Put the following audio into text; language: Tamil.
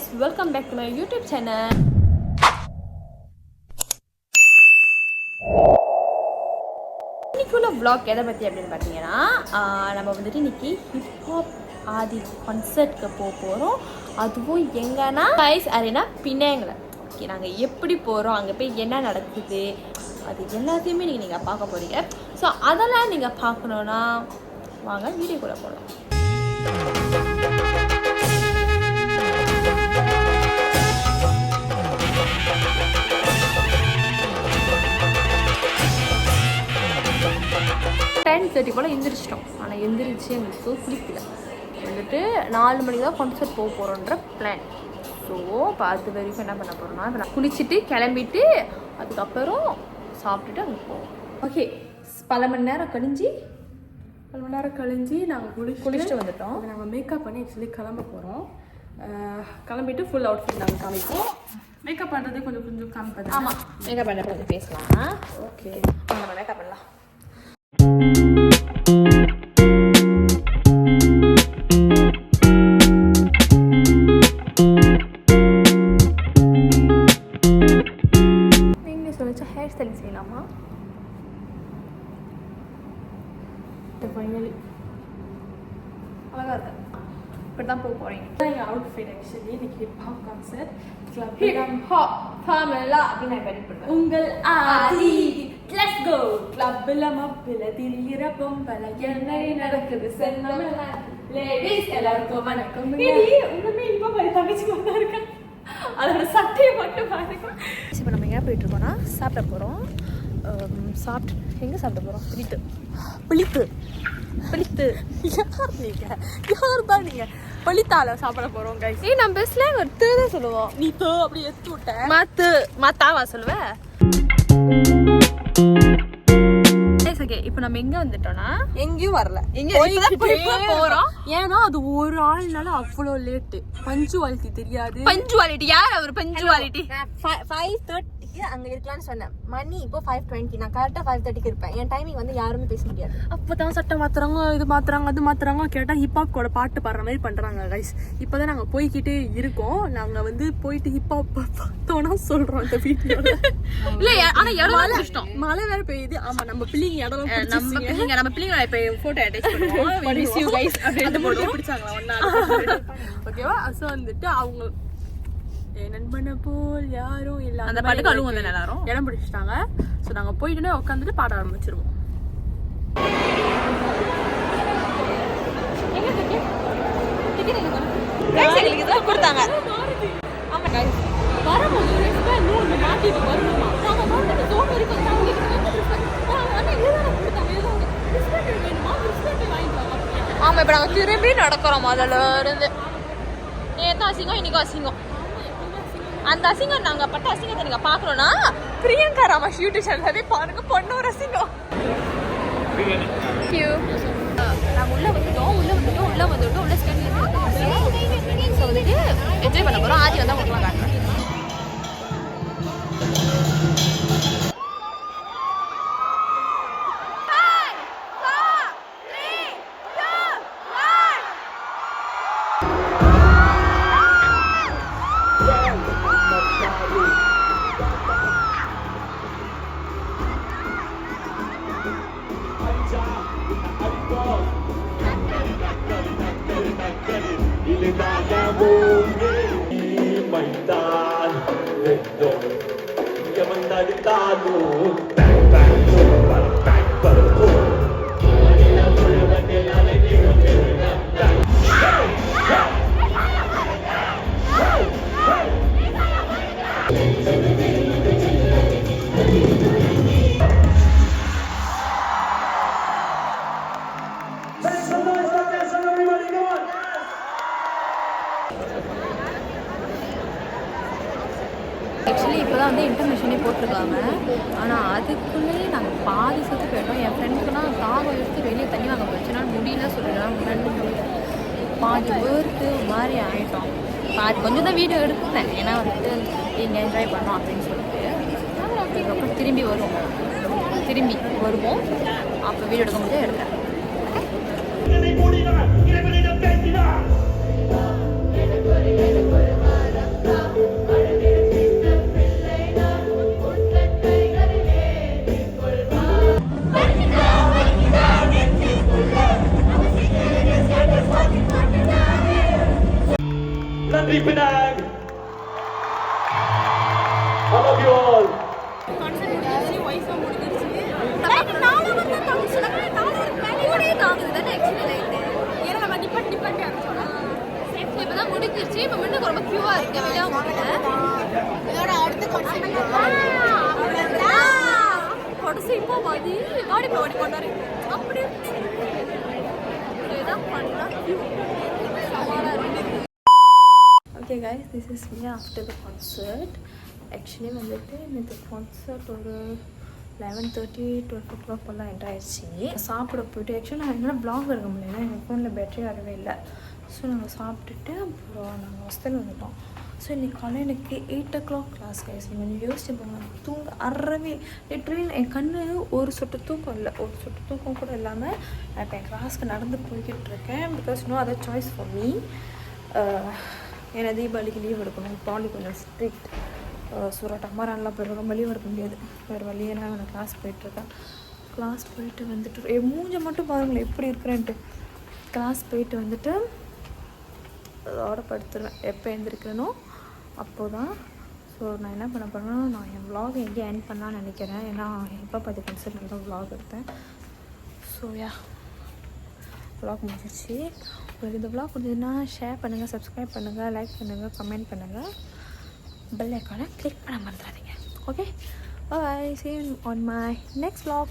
guys, welcome back to my YouTube channel. இன்னைக்குள்ள vlog எதை பற்றி அப்படின்னு பார்த்தீங்கன்னா நம்ம வந்துட்டு இன்னைக்கு ஹிப்ஹாப் ஆதி கான்சர்ட்க்கு போகிறோம். அதுவும் எங்கன்னா கைஸ் அரேனா பினாங்கில். ஓகே, நாங்கள் எப்படி போகிறோம், அங்கே போய் என்ன நடக்குது, அது எல்லாத்தையுமே நீங்கள் பார்க்க போகிறீங்க. ஸோ அதெல்லாம் நீங்கள் பார்க்கணுன்னா வாங்க வீடியோக்குள்ளே போகலாம். போல் எந்திரிச்சிட்டோம். ஆனால் எந்திரிச்சு எங்களுக்கு குளிக்கல. வந்துட்டு 4 மணிக்கு தான் கான்சர்ட் போகிறோன்ற பிளான். ஸோ இப்போ அது வரைக்கும் என்ன பண்ண போகிறோம்னா, இப்போ நான் குளிச்சுட்டு கிளம்பிட்டு அதுக்கப்புறம் சாப்பிட்டுட்டு அங்கே போவோம். ஓகே, பல மணி நேரம் கழிஞ்சு நாங்கள் குளிச்சுட்டு வந்துட்டோம். நாங்கள் மேக்கப் பண்ணி ஆக்சுவலி கிளம்ப போகிறோம். கிளம்பிட்டு ஃபுல் அவுட்ஃபிட் நாங்கள் காமிப்போம். மேக்கப் பண்ணுறது கொஞ்சம் காமிப்பது. ஆமாம், மேக்கப் பண்ணுறது பேசலாம். ஓகே, நம்ம மேக்கப் பண்ணலாம். ஹேர் ஸ்டைலிங் செய்யலாமா? ஃபைனலி அழகாக இருக்கு. இப்படி தான் போக போகிறீங்க. எங்கள் அவுட்ஃபிட் ஆக்சுவலி இன்னைக்கு ஹிப்ஹாப் கான்சர்ட் ஹிப்ஹாப் தமிழா அப்படின்னு நான் வெயிட் பண்ணுறேன். உங்கள் ஆதி லெட்ஸ் கோ. கிளப்பில் மப்பில் திரிகிற பொம்பளை என்ன நடக்குது சென்னமல லேடிஸ் எல்லாருக்கும் வணக்கம். உண்மையுமே இப்போ தங்கச்சி மட்டும் இருக்கேன். அதோட சட்டையை மட்டும் பாருங்க. இப்போ நம்ம எங்கே போயிட்டு இருக்கோம்னா சாப்பிட போகிறோம். எங்கே சாப்பிட போகிறோம்? பிளித்து யார் தான் நீங்கள் பளித்தால சாப்பிட போகிறோம் கைஸ். நம்ம பெஸ்ட்ல ஒரு தான் சொல்லுவோம். நீ தோ அப்படி எடுத்து விட்ட மாத்தாவா சொல்லுவேன். ஓகே, இப்போ நம்ம எங்க வந்துட்டோம்னா எங்கேயும் வரல, போறோம். ஏன்னா அது ஒரு ஆள்னால அவ்வளோ லேட்டு. பஞ்சுவாலிட்டி தெரியாது. பஞ்சுவாலிட்டி யார் அவர்? பஞ்சுவாலிட்டி 5:30 அங்க இருக்கலாம்னு சொன்னேன். மணி இப்போ 5:20. நான் கரெக்டா 5:30 இருப்பேன். என் டைமிங் வந்து யாருமே பேச முடியாது. அப்பதான் சட்டம் மாத்துறாங்க, இது மாத்துறாங்க, அது மாத்துறாங்க. கேட்டா ஹிப்ஹாப் கூட பாட்டு பாடுற மாதிரி பண்றாங்க கைஸ். இப்பதான் நாங்க போய்கிட்டே இருக்கோம். நாங்க வந்து போயிட்டு ஹிப்ஹாப் பார்த்தோம்னா சொல்றோம் இந்த வீடியோல. இல்ல ஆனா இடம் இஷ்டம். மழை வேற பெய்யுது. ஆமா, நம்ம பிள்ளைங்க இடம் நம்ம பிள்ளைங்க இப்ப போட்டோ அட்டாச் பண்ணுவோம். பிடிச்சாங்களா ஒன்னா? ஓகேவா? சோ வந்துட்டு அவங்க நண்பனை போல் யாரும் இல்ல அந்த பாட்டுக்கு அழுவும் எல்லாரும் இடம் பிடிச்சிட்டாங்க. ஸோ நாங்கள் போயிட்டு உட்காந்துட்டு பாட ஆரம்பிச்சிருவோம். கொடுத்தாங்க. ஆமா, இப்ப நாங்க திரும்பி நடக்கிறோம். முதல்ல இருந்து நேற்று அசிங்கம், இன்னைக்கு அசிங்கம். அந்த அசிங்கம் நாங்கள் பட்ட அசிங்கத்தை நீங்கள் பார்க்கணுன்னா பிரியங்கா ராமேஷ் யூடியூப் சேனல் போய் பாருங்க. பொண்ணு அசிங்கம். நாங்கள் உள்ளே வந்துட்டோம். உள்ள ஸ்கேன் ஸோ வந்துட்டு என்ஜாய் பண்ண போகிறோம். ஆதி வந்து அவங்களுக்குலாம் காட்டுறேன். ஆக்சுவலி இப்போ தான் வந்து இன்டர்மிஷனே போட்டிருக்காங்க. ஆனால் அதுக்குள்ளேயே நாங்கள் பாதி சேர்த்து போயிட்டோம். என் ஃப்ரெண்டுக்குலாம் தாகம் எடுத்து வெளியே தண்ணி வாங்க போச்சுன்னா முடியல சொல்லலாம். முன்னாடி முடியல, பாதி வேர்த்து மாதிரி ஆகிட்டோம். பாதி கொஞ்சம் தான் வீடியோ எடுத்தேன். ஏன்னா வந்துட்டு இங்கே என்ஜாய் பண்ணோம் அப்படின்னு சொல்லிட்டு. அதுக்கப்புறம் திரும்பி வருவோம். அப்போ வீடியோ எடுக்கும்போது எடுத்தேன். நன்றி Penang. I love you all. முடிஞ்சிருச்சு. இப்போ மட்டும் ரொம்ப கியூவா இருக்கு. கடைசி இப்போ பாதி காடி போடி கொண்டாரு அப்படி இதான் பண்ணா. Okay guys, this is me after the concert. Actually வந்துட்டு இந்த கான்சர்ட் ஒரு 11:30 12 o'clock போல் என்ட்ரு ஆயிடுச்சு. சாப்பிட போயிட்டு ஆக்சுவலி நான் என்னால் ப்ளாக் இருக்க முடியல, எங்கள் ஃபோனில் பேட்டரி வரவே இல்லை. ஸோ நாங்கள் சாப்பிட்டுட்டு அப்புறம் நாங்கள் ஹாஸ்டல் வந்துட்டோம். ஸோ இன்றைக்கி காலையில் எனக்கு 8 o'clock கிளாஸ் கைஸ். நீங்கள் யோசிச்சு போங்க, தூங்க அறவே லிட்ரலி என் கண்ணு ஒரு சொட்டு தூக்கம் இல்லை, ஒரு சொட்டு தூக்கம் கூட இல்லாமல் நான் இப்போ என் கிளாஸ்க்கு நடந்து போய்கிட்டு இருக்கேன். Because no other choice for me. ஏன்னா தீபாவளிக்கு லீவ் எடுக்கணும், பாலி கொஞ்சம் ஸ்ட்ரிக்ட். சூரா டமாரான்லாம் போய்ட்டு ரொம்ப லீவ் எடுக்க முடியாது, வேறு வழியே நான் கிளாஸ் போயிட்டுருக்கேன். கிளாஸ் போயிட்டு வந்துட்டு மூஞ்சை மட்டும் பாருங்களேன் எப்படி இருக்கிறேன்ட்டு. கிளாஸ் போயிட்டு வந்துட்டு அதோட படுத்துருவேன். எப்போ எழுந்திருக்கிறேனோ அப்போ தான். ஸோ நான் என்ன பண்ண போகிறேன்னா, நான் என் விலாக் எங்கேயும் எண்ட் பண்ணலான்னு நினைக்கிறேன். ஏன்னா எப்போ பார்த்து கன்சர்ட்டில் தான் விலாக் எடுத்தேன். ஸோ விலாக் முடிஞ்சிச்சு. உங்களுக்கு இந்த விலாக் முடிஞ்சதுன்னா ஷேர் பண்ணுங்கள், சப்ஸ்கிரைப் பண்ணுங்கள், லைக் பண்ணுங்கள், கமெண்ட் பண்ணுங்கள், பெல் ஐக்கானை கிளிக் பண்ண மறந்துடாதீங்க. Okay, bye. See you on my next vlog.